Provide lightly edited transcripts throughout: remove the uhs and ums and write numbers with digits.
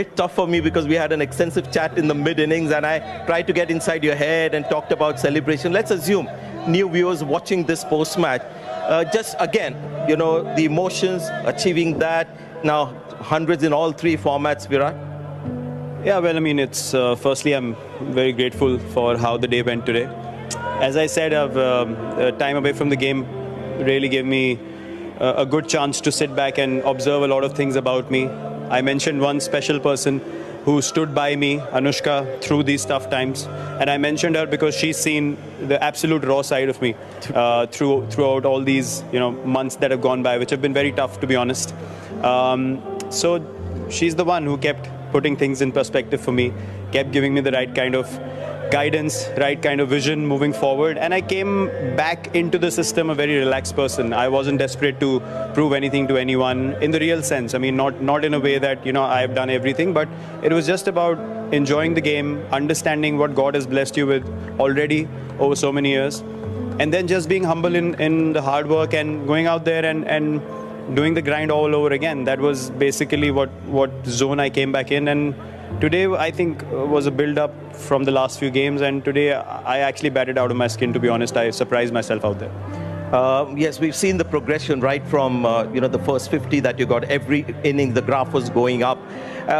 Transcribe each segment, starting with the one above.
It's tough for me because we had an extensive chat in the mid-innings and I tried to get inside your head and talked about celebration. Let's assume new viewers watching this post-match, just again, you know, the emotions, achieving that, now hundreds in all three formats, Virat. Yeah, well, I mean, it's firstly, I'm very grateful for how the day went today. As I said, time away from the game really gave me a good chance to sit back and observe a lot of things about me. I mentioned one special person who stood by me, Anushka, through these tough times. And I mentioned her because she's seen the absolute raw side of me throughout all these months that have gone by, which have been very tough, to be honest. So she's the one who kept putting things in perspective for me, kept giving me the right kind of guidance, right kind of vision moving forward. And I came back into the system a very relaxed person. I wasn't desperate to prove anything to anyone in the real sense. I mean, not in a way that, I've done everything, but it was just about enjoying the game, understanding what God has blessed you with already over so many years, and then just being humble in the hard work and going out there and doing the grind all over again. That was basically what zone I came back in. And today, I think, was a build-up from the last few games, and today I actually batted out of my skin, to be honest. I surprised myself out there. Yes, we've seen the progression right from the first 50 that you got. Every inning, the graph was going up.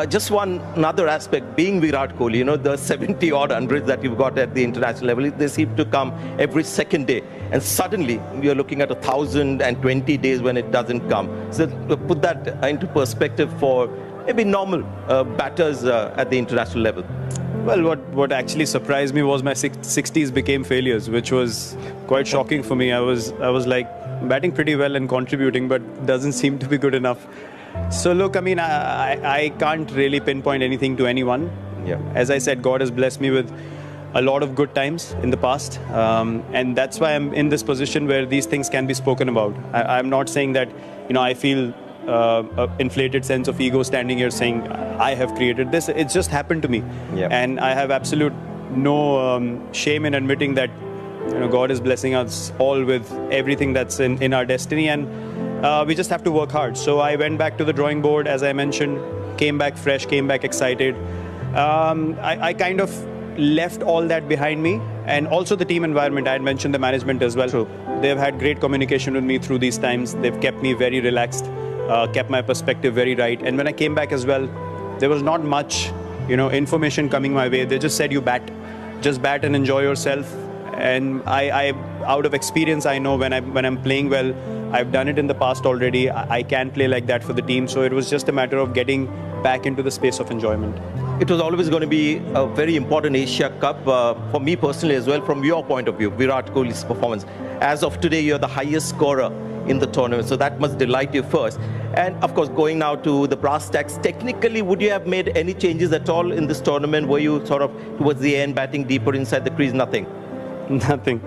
Just another aspect, being Virat Kohli, the 70-odd hundreds that you've got at the international level, they seem to come every second day. And suddenly, you're looking at 1,020 days when it doesn't come. So put that into perspective for maybe normal batters at the international level. Well, what actually surprised me was my 60s became failures, which was quite shocking for me. I was like batting pretty well and contributing, but doesn't seem to be good enough. So look, I mean, I can't really pinpoint anything to anyone. Yeah. As I said, God has blessed me with a lot of good times in the past, and that's why I'm in this position where these things can be spoken about. I'm not saying that I feel an inflated sense of ego standing here saying I have created this. It's just happened to me. Yeah. And I have absolute no shame in admitting that God is blessing us all with everything that's in our destiny, and we just have to work hard. So I went back to the drawing board, as I mentioned, came back fresh, came back excited. I kind of left all that behind me, and also the team environment. I had mentioned the management as well. True. They've had great communication with me through these times. They've kept me very relaxed, kept my perspective very right. And when I came back as well, there was not much, information coming my way. They just said, you just bat and enjoy yourself. And I out of experience, I know when I'm playing well, I've done it in the past already. I can play like that for the team. So it was just a matter of getting back into the space of enjoyment. It was always going to be a very important Asia Cup for me personally as well. From your point of view, Virat Kohli's performance. As of today, you're the highest scorer in the tournament, so that must delight you first. And of course, going now to the brass tacks, technically, would you have made any changes at all in this tournament? Were you sort of towards the end batting deeper inside the crease? Nothing? Nothing.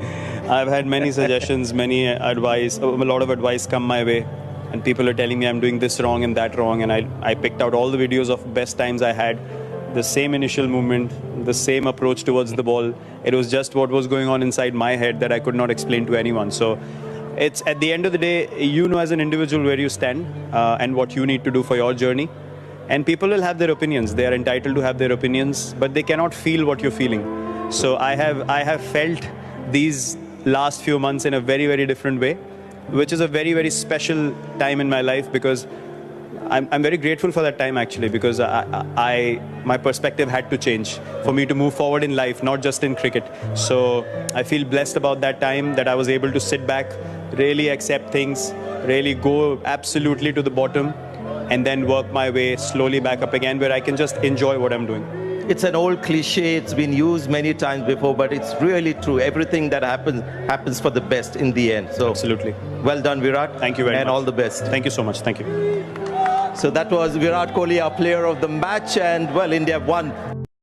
I've had many suggestions, many advice, a lot of advice come my way, and people are telling me I'm doing this wrong and that wrong, and I picked out all the videos of best times I had, the same initial movement, the same approach towards the ball. It was just what was going on inside my head that I could not explain to anyone. So it's at the end of the day, as an individual where you stand and what you need to do for your journey. And people will have their opinions. They are entitled to have their opinions, but they cannot feel what you're feeling. So I have felt these last few months in a very, very different way, which is a very, very special time in my life, because I'm very grateful for that time actually, because my perspective had to change for me to move forward in life, not just in cricket. So I feel blessed about that time, that I was able to sit back, really accept things, really go absolutely to the bottom, and then work my way slowly back up again, where I can just enjoy what I'm doing. It's an old cliche, it's been used many times before, but it's really true. Everything that happens for the best in the end. So absolutely. Well done, Virat. Thank you very much. And all the best. Thank you so much. Thank you. So that was Virat Kohli, our player of the match, and well, India won.